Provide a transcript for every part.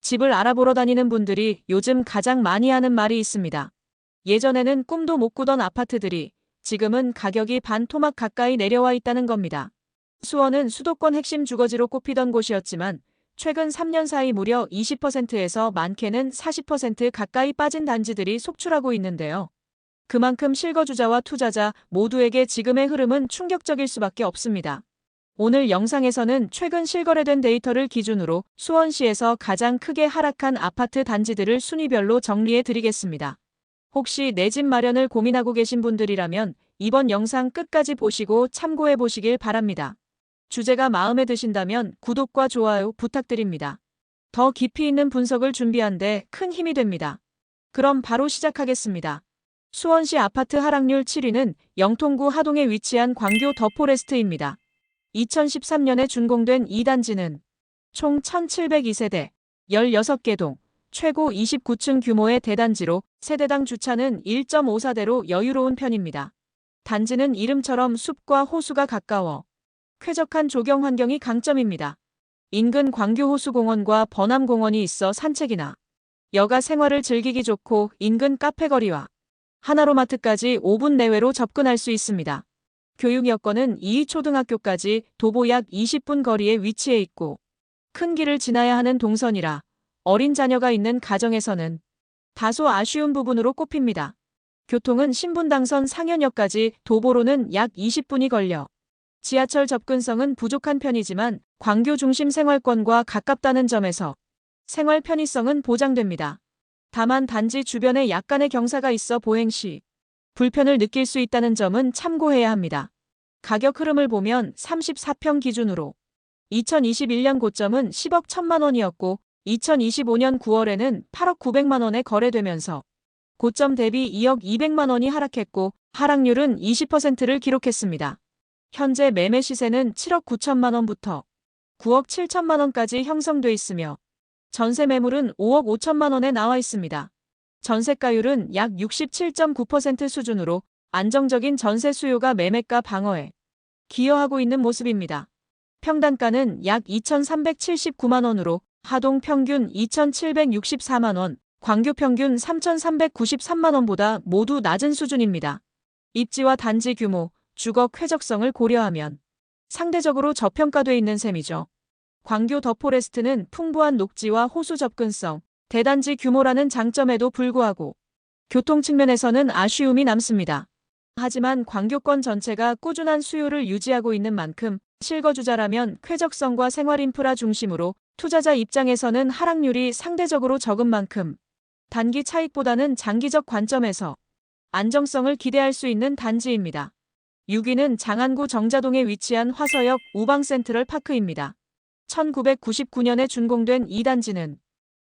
집을 알아보러 다니는 분들이 요즘 가장 많이 하는 말이 있습니다. 예전에는 꿈도 못 꾸던 아파트들이 지금은 가격이 반 토막 가까이 내려와 있다는 겁니다. 수원은 수도권 핵심 주거지로 꼽히던 곳이었지만 최근 3년 사이 무려 20%에서 많게는 40% 가까이 빠진 단지들이 속출하고 있는데요. 그만큼 실거주자와 투자자 모두에게 지금의 흐름은 충격적일 수밖에 없습니다. 오늘 영상에서는 최근 실거래된 데이터를 기준으로 수원시에서 가장 크게 하락한 아파트 단지들을 순위별로 정리해 드리겠습니다. 혹시 내 집 마련을 고민하고 계신 분들이라면 이번 영상 끝까지 보시고 참고해 보시길 바랍니다. 주제가 마음에 드신다면 구독과 좋아요 부탁드립니다. 더 깊이 있는 분석을 준비한 데 큰 힘이 됩니다. 그럼 바로 시작하겠습니다. 수원시 아파트 하락률 7위는 영통구 하동에 위치한 광교 더 포레스트입니다. 2013년에 준공된 이 단지는 총 1702세대, 16개 동, 최고 29층 규모의 대단지로 세대당 주차는 1.54대로 여유로운 편입니다. 단지는 이름처럼 숲과 호수가 가까워 쾌적한 조경 환경이 강점입니다. 인근 광교호수공원과 번암공원이 있어 산책이나 여가 생활을 즐기기 좋고 인근 카페거리와 하나로마트까지 5분 내외로 접근할 수 있습니다. 교육 여건은 이희초등학교까지 도보 약 20분 거리에 위치해 있고 큰 길을 지나야 하는 동선이라 어린 자녀가 있는 가정에서는 다소 아쉬운 부분으로 꼽힙니다. 교통은 신분당선 상현역까지 도보로는 약 20분이 걸려 지하철 접근성은 부족한 편이지만 광교 중심 생활권과 가깝다는 점에서 생활 편의성은 보장됩니다. 다만 단지 주변에 약간의 경사가 있어 보행 시 불편을 느낄 수 있다는 점은 참고해야 합니다. 가격 흐름을 보면 34평 기준으로 2021년 고점은 10억 1천만 원이었고 2025년 9월에는 8억 9백만 원에 거래되면서 고점 대비 2억 2백만 원이 하락했고 하락률은 20%를 기록했습니다. 현재 매매 시세는 7억 9천만 원부터 9억 7천만 원까지 형성돼 있으며 전세 매물은 5억 5천만 원에 나와 있습니다. 전세가율은 약 67.9% 수준으로 안정적인 전세 수요가 매매가 방어에 기여하고 있는 모습입니다. 평단가는 약 2,379만 원으로 하동 평균 2,764만 원, 광교 평균 3,393만 원보다 모두 낮은 수준입니다. 입지와 단지 규모, 주거 쾌적성을 고려하면 상대적으로 저평가돼 있는 셈이죠. 광교 더 포레스트는 풍부한 녹지와 호수 접근성, 대단지 규모라는 장점에도 불구하고 교통 측면에서는 아쉬움이 남습니다. 하지만 광교권 전체가 꾸준한 수요를 유지하고 있는 만큼 실거주자라면 쾌적성과 생활 인프라 중심으로 투자자 입장에서는 하락률이 상대적으로 적은 만큼 단기 차익보다는 장기적 관점에서 안정성을 기대할 수 있는 단지입니다. 6위는 장안구 정자동에 위치한 화서역 우방센트럴 파크입니다. 1999년에 준공된 이 단지는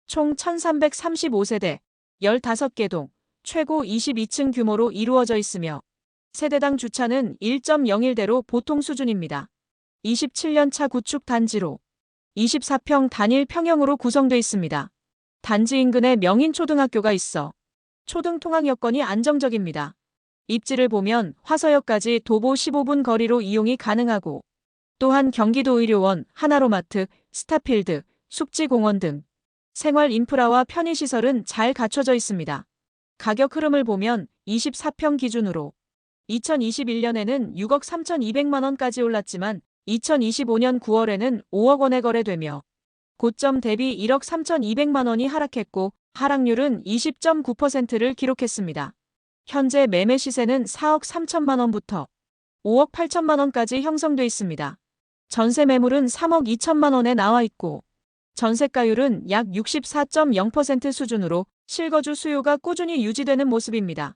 총 1335세대, 15개 동, 최고 22층 규모로 이루어져 있으며 세대당 주차는 1.01대로 보통 수준입니다. 27년차 구축 단지로 24평 단일 평형으로 구성돼 있습니다. 단지 인근에 명인초등학교가 있어 초등 통학 여건이 안정적입니다. 입지를 보면 화서역까지 도보 15분 거리로 이용이 가능하고 또한 경기도의료원, 하나로마트, 스타필드, 숙지공원 등 생활 인프라와 편의시설은 잘 갖춰져 있습니다. 가격 흐름을 보면 24평 기준으로 2021년에는 6억 3,200만 원까지 올랐지만 2025년 9월에는 5억 원에 거래되며 고점 대비 1억 3,200만 원이 하락했고 하락률은 20.9%를 기록했습니다. 현재 매매 시세는 4억 3천만 원부터 5억 8천만 원까지 형성돼 있습니다. 전세 매물은 3억 2천만 원에 나와 있고 전세가율은 약 64.0% 수준으로 실거주 수요가 꾸준히 유지되는 모습입니다.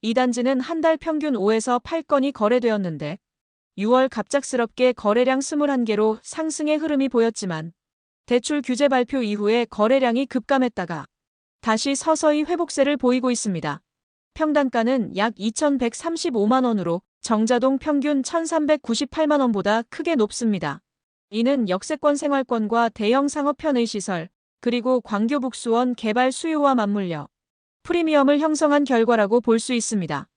이 단지는 한 달 평균 5에서 8건이 거래되었는데 6월 갑작스럽게 거래량 21개로 상승의 흐름이 보였지만 대출 규제 발표 이후에 거래량이 급감했다가 다시 서서히 회복세를 보이고 있습니다. 평단가는 약 2,135만 원으로 정자동 평균 1,398만 원보다 크게 높습니다. 이는 역세권 생활권과 대형 상업 편의시설, 그리고 광교 북수원 개발 수요와 맞물려 프리미엄을 형성한 결과라고 볼 수 있습니다.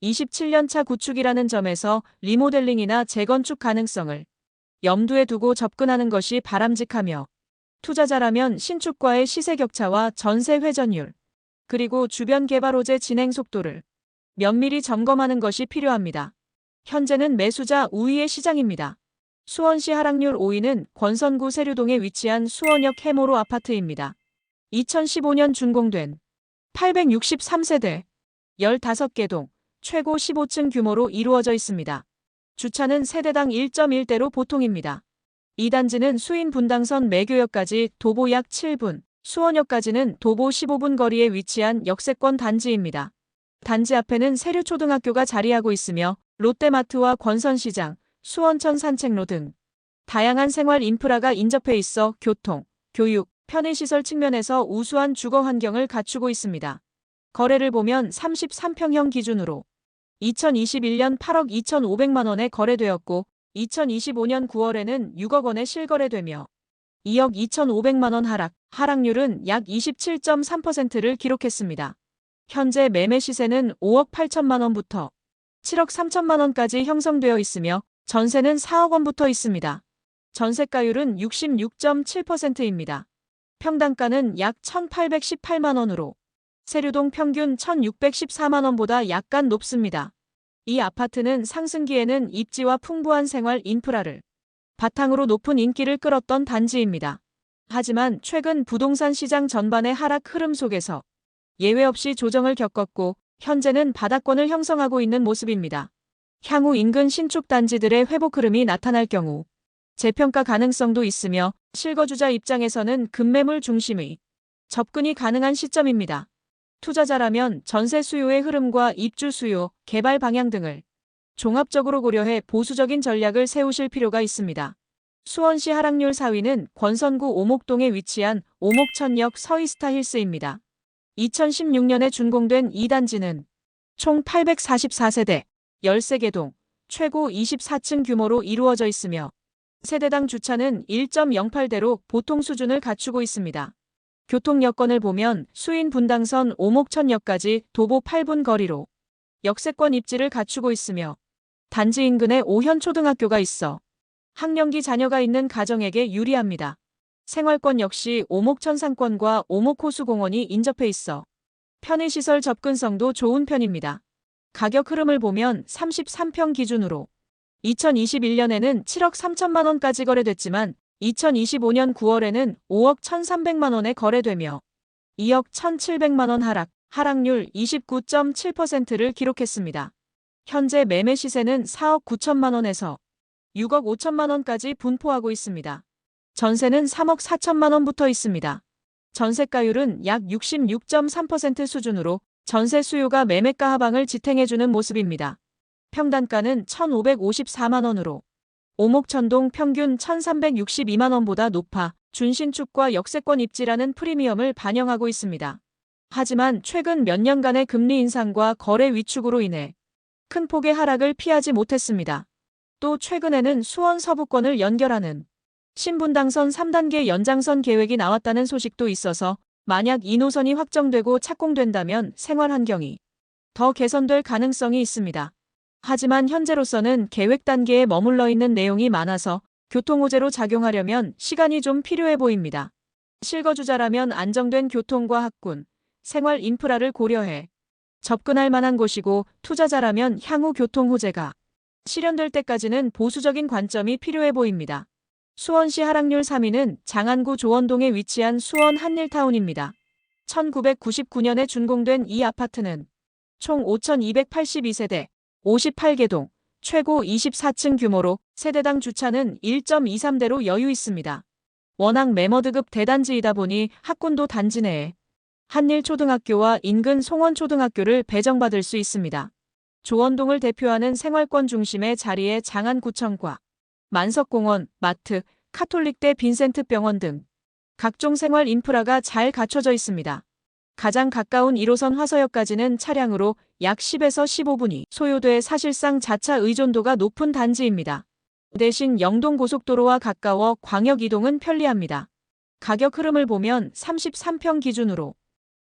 27년차 구축이라는 점에서 리모델링이나 재건축 가능성을 염두에 두고 접근하는 것이 바람직하며 투자자라면 신축과의 시세 격차와 전세 회전율, 그리고 주변 개발 호재 진행 속도를 면밀히 점검하는 것이 필요합니다. 현재는 매수자 우위의 시장입니다. 수원시 하락률 5위는 권선구 세류동에 위치한 수원역 해모로 아파트입니다. 2015년 준공된 863세대, 15개 동, 최고 15층 규모로 이루어져 있습니다. 주차는 세대당 1.1대로 보통입니다. 이 단지는 수인 분당선 매교역까지 도보 약 7분, 수원역까지는 도보 15분 거리에 위치한 역세권 단지입니다. 단지 앞에는 세류초등학교가 자리하고 있으며 롯데마트와 권선시장, 수원천 산책로 등 다양한 생활 인프라가 인접해 있어 교통, 교육, 편의시설 측면에서 우수한 주거 환경을 갖추고 있습니다. 거래를 보면 33평형 기준으로 2021년 8억 2,500만 원에 거래되었고 2025년 9월에는 6억 원에 실거래되며 2억 2,500만 원 하락률은 약 27.3%를 기록했습니다. 현재 매매 시세는 5억 8천만 원부터 7억 3천만 원까지 형성되어 있으며 전세는 4억 원부터 있습니다. 전세가율은 66.7%입니다. 평당가는 약 1,818만 원으로 세류동 평균 1,614만 원보다 약간 높습니다. 이 아파트는 상승기에는 입지와 풍부한 생활 인프라를 바탕으로 높은 인기를 끌었던 단지입니다. 하지만 최근 부동산 시장 전반의 하락 흐름 속에서 예외 없이 조정을 겪었고 현재는 바닥권을 형성하고 있는 모습입니다. 향후 인근 신축 단지들의 회복 흐름이 나타날 경우 재평가 가능성도 있으며 실거주자 입장에서는 급매물 중심의 접근이 가능한 시점입니다. 투자자라면 전세 수요의 흐름과 입주 수요, 개발 방향 등을 종합적으로 고려해 보수적인 전략을 세우실 필요가 있습니다. 수원시 하락률 4위는 권선구 오목동에 위치한 오목천역 서이스타 힐스입니다. 2016년에 준공된 이 단지는 총 844세대, 13개 동, 최고 24층 규모로 이루어져 있으며 세대당 주차는 1.08대로 보통 수준을 갖추고 있습니다. 교통 여건을 보면 수인 분당선 오목천역까지 도보 8분 거리로 역세권 입지를 갖추고 있으며 단지 인근에 오현초등학교가 있어 학령기 자녀가 있는 가정에게 유리합니다. 생활권 역시 오목천 상권과 오목호수공원이 인접해 있어 편의시설 접근성도 좋은 편입니다. 가격 흐름을 보면 33평 기준으로 2021년에는 7억 3천만 원까지 거래됐지만 2025년 9월에는 5억 1,300만 원에 거래되며 2억 1,700만 원 하락률 29.7%를 기록했습니다. 현재 매매 시세는 4억 9천만 원에서 6억 5천만 원까지 분포하고 있습니다. 전세는 3억 4천만 원부터 있습니다. 전세가율은 약 66.3% 수준으로 전세 수요가 매매가 하방을 지탱해주는 모습입니다. 평단가는 1,554만 원으로 오목천동 평균 1,362만 원보다 높아 준신축과 역세권 입지라는 프리미엄을 반영하고 있습니다. 하지만 최근 몇 년간의 금리 인상과 거래 위축으로 인해 큰 폭의 하락을 피하지 못했습니다. 또 최근에는 수원 서부권을 연결하는 신분당선 3단계 연장선 계획이 나왔다는 소식도 있어서 만약 이 노선이 확정되고 착공된다면 생활 환경이 더 개선될 가능성이 있습니다. 하지만 현재로서는 계획 단계에 머물러 있는 내용이 많아서 교통호재로 작용하려면 시간이 좀 필요해 보입니다. 실거주자라면 안정된 교통과 학군, 생활 인프라를 고려해 접근할 만한 곳이고 투자자라면 향후 교통호재가 실현될 때까지는 보수적인 관점이 필요해 보입니다. 수원시 하락률 3위는 장안구 조원동에 위치한 수원 한일타운입니다. 1999년에 준공된 이 아파트는 총 5,282세대, 58개 동, 최고 24층 규모로 세대당 주차는 1.23대로 여유 있습니다. 워낙 매머드급 대단지이다 보니 학군도 단지 내에 한일초등학교와 인근 송원초등학교를 배정받을 수 있습니다. 조원동을 대표하는 생활권 중심의 자리에 장안구청과 만석공원, 마트, 카톨릭대 빈센트병원 등 각종 생활 인프라가 잘 갖춰져 있습니다. 가장 가까운 1호선 화서역까지는 차량으로 약 10에서 15분이 소요돼 사실상 자차 의존도가 높은 단지입니다. 대신 영동고속도로와 가까워 광역 이동은 편리합니다. 가격 흐름을 보면 33평 기준으로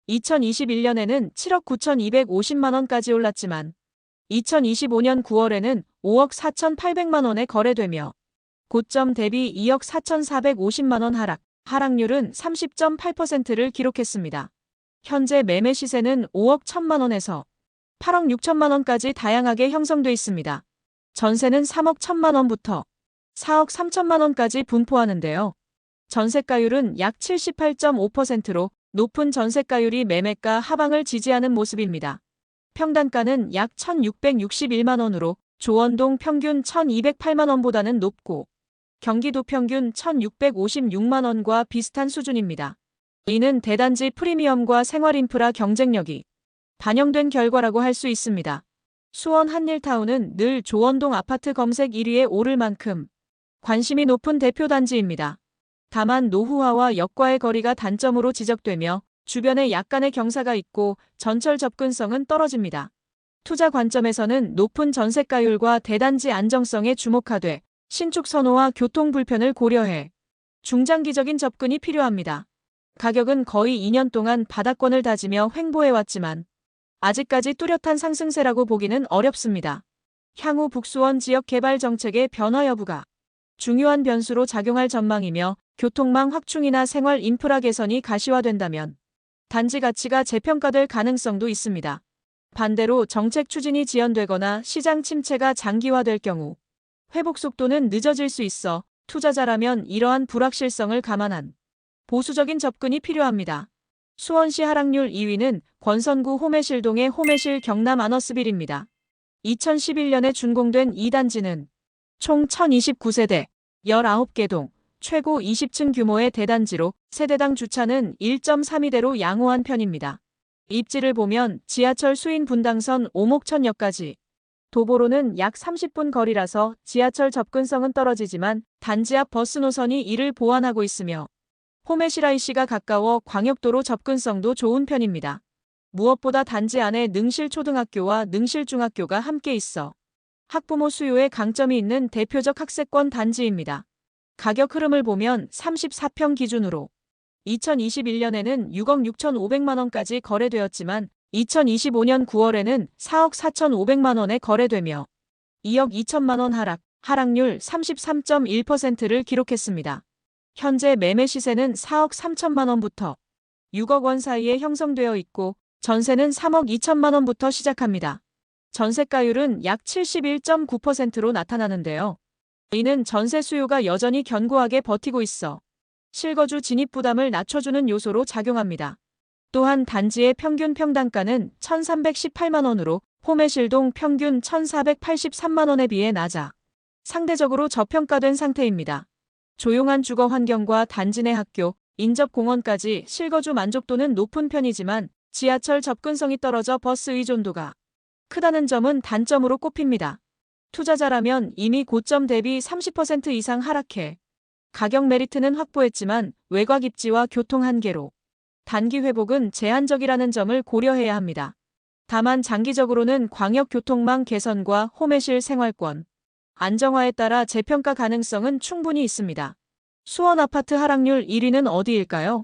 2021년에는 7억 9,250만 원까지 올랐지만 2025년 9월에는 5억 4,800만 원에 거래되며 고점 대비 2억 4,450만 원 하락률은 30.8%를 기록했습니다. 현재 매매 시세는 5억 1천만 원에서 8억 6천만 원까지 다양하게 형성돼 있습니다. 전세는 3억 1천만 원부터 4억 3천만 원까지 분포하는데요. 전세가율은 약 78.5%로 높은 전세가율이 매매가 하방을 지지하는 모습입니다. 평당가는 약 1,661만 원으로 조원동 평균 1,208만 원보다는 높고 경기도 평균 1,656만 원과 비슷한 수준입니다. 이는 대단지 프리미엄과 생활인프라 경쟁력이 반영된 결과라고 할 수 있습니다. 수원 한일타운은 늘 조원동 아파트 검색 1위에 오를 만큼 관심이 높은 대표 단지입니다. 다만 노후화와 역과의 거리가 단점으로 지적되며 주변에 약간의 경사가 있고 전철 접근성은 떨어집니다. 투자 관점에서는 높은 전세가율과 대단지 안정성에 주목하되 신축 선호와 교통 불편을 고려해 중장기적인 접근이 필요합니다. 가격은 거의 2년 동안 바닥권을 다지며 횡보해왔지만 아직까지 뚜렷한 상승세라고 보기는 어렵습니다. 향후 북수원 지역 개발 정책의 변화 여부가 중요한 변수로 작용할 전망이며 교통망 확충이나 생활 인프라 개선이 가시화된다면 단지 가치가 재평가될 가능성도 있습니다. 반대로 정책 추진이 지연되거나 시장 침체가 장기화될 경우 회복 속도는 늦어질 수 있어 투자자라면 이러한 불확실성을 감안한 보수적인 접근이 필요합니다. 수원시 하락률 2위는 권선구 호매실동의 호매실 경남 아너스빌입니다. 2011년에 준공된 이 단지는 총 1029세대, 19개 동, 최고 20층 규모의 대단지로 세대당 주차는 1.32대로 양호한 편입니다. 입지를 보면 지하철 수인 분당선 오목천역까지 도보로는 약 30분 거리라서 지하철 접근성은 떨어지지만 단지 앞 버스 노선이 이를 보완하고 있으며 호매실 IC가 가까워 광역도로 접근성도 좋은 편입니다. 무엇보다 단지 안에 능실초등학교와 능실중학교가 함께 있어 학부모 수요에 강점이 있는 대표적 학세권 단지입니다. 가격 흐름을 보면 34평 기준으로 2021년에는 6억 6,500만 원까지 거래되었지만 2025년 9월에는 4억 4,500만 원에 거래되며 2억 2천만 원 하락률 33.1%를 기록했습니다. 현재 매매 시세는 4억 3천만 원부터 6억 원 사이에 형성되어 있고 전세는 3억 2천만 원부터 시작합니다. 전세가율은 약 71.9%로 나타나는데요. 이는 전세 수요가 여전히 견고하게 버티고 있어 실거주 진입 부담을 낮춰주는 요소로 작용합니다. 또한 단지의 평균 평당가는 1,318만 원으로 호매실동 평균 1,483만 원에 비해 낮아 상대적으로 저평가된 상태입니다. 조용한 주거 환경과 단지 내 학교, 인접 공원까지 실거주 만족도는 높은 편이지만 지하철 접근성이 떨어져 버스 의존도가 크다는 점은 단점으로 꼽힙니다. 투자자라면 이미 고점 대비 30% 이상 하락해 가격 메리트는 확보했지만 외곽 입지와 교통 한계로 단기 회복은 제한적이라는 점을 고려해야 합니다. 다만 장기적으로는 광역 교통망 개선과 호매실 생활권 안정화에 따라 재평가 가능성은 충분히 있습니다. 수원 아파트 하락률 1위는 어디일까요?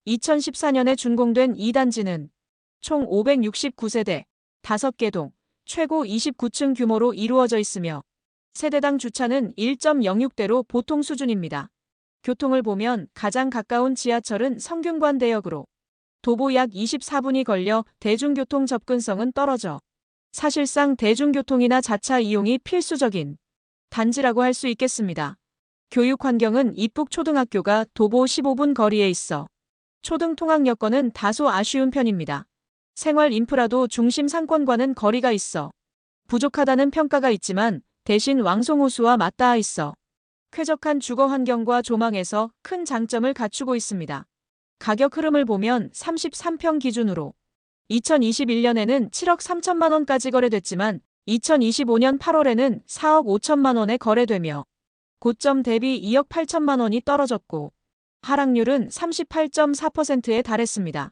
2014년에 준공된 이 단지는 총 569세대, 5개 동, 최고 29층 규모로 이루어져 있으며 세대당 주차는 1.06대로 보통 수준입니다. 교통을 보면 가장 가까운 지하철은 성균관대역으로 도보 약 24분이 걸려 대중교통 접근성은 떨어져 사실상 대중교통이나 자차 이용이 필수적인 단지라고 할 수 있겠습니다. 교육 환경은 입북 초등학교가 도보 15분 거리에 있어 초등 통학 여건은 다소 아쉬운 편입니다. 생활 인프라도 중심 상권과는 거리가 있어 부족하다는 평가가 있지만 대신 왕송호수와 맞닿아 있어 쾌적한 주거 환경과 조망에서 큰 장점을 갖추고 있습니다. 가격 흐름을 보면 33평 기준으로 2021년에는 7억 3천만 원까지 거래됐지만 2025년 8월에는 4억 5천만 원에 거래되며 고점 대비 2억 8천만 원이 떨어졌고 하락률은 38.4%에 달했습니다.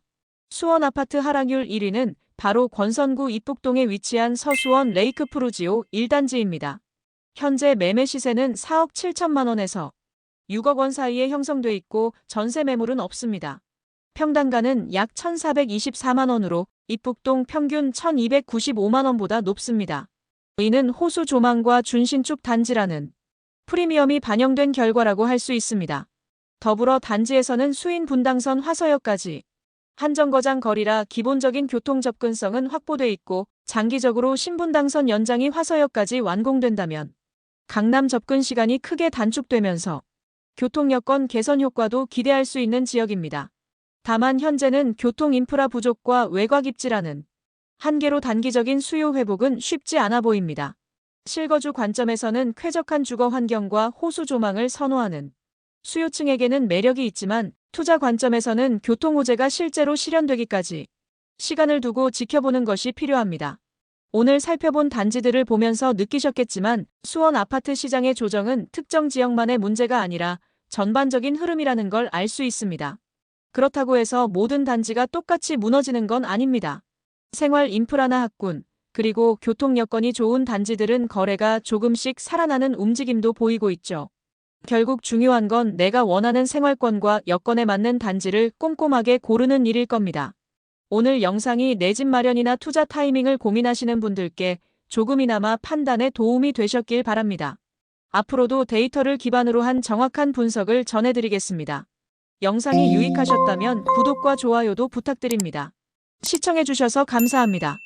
수원 아파트 하락률 1위는 바로 권선구 입북동에 위치한 서수원 레이크 프루지오 1단지입니다. 현재 매매 시세는 4억 7천만 원에서 6억 원 사이에 형성돼 있고 전세 매물은 없습니다. 평당가는 약 1,424만 원으로 입북동 평균 1,295만 원보다 높습니다. 이는 호수 조망과 준신축 단지라는 프리미엄이 반영된 결과라고 할 수 있습니다. 더불어 단지에서는 수인 분당선 화서역까지 한정거장 거리라 기본적인 교통 접근성은 확보돼 있고 장기적으로 신분당선 연장이 화서역까지 완공된다면 강남 접근 시간이 크게 단축되면서 교통 여건 개선 효과도 기대할 수 있는 지역입니다. 다만 현재는 교통 인프라 부족과 외곽 입지라는 한계로 단기적인 수요 회복은 쉽지 않아 보입니다. 실거주 관점에서는 쾌적한 주거 환경과 호수 조망을 선호하는 수요층에게는 매력이 있지만 투자 관점에서는 교통 호재가 실제로 실현되기까지 시간을 두고 지켜보는 것이 필요합니다. 오늘 살펴본 단지들을 보면서 느끼셨겠지만 수원 아파트 시장의 조정은 특정 지역만의 문제가 아니라 전반적인 흐름이라는 걸 알 수 있습니다. 그렇다고 해서 모든 단지가 똑같이 무너지는 건 아닙니다. 생활 인프라나 학군, 그리고 교통 여건이 좋은 단지들은 거래가 조금씩 살아나는 움직임도 보이고 있죠. 결국 중요한 건 내가 원하는 생활권과 여건에 맞는 단지를 꼼꼼하게 고르는 일일 겁니다. 오늘 영상이 내 집 마련이나 투자 타이밍을 고민하시는 분들께 조금이나마 판단에 도움이 되셨길 바랍니다. 앞으로도 데이터를 기반으로 한 정확한 분석을 전해드리겠습니다. 영상이 유익하셨다면 구독과 좋아요도 부탁드립니다. 시청해주셔서 감사합니다.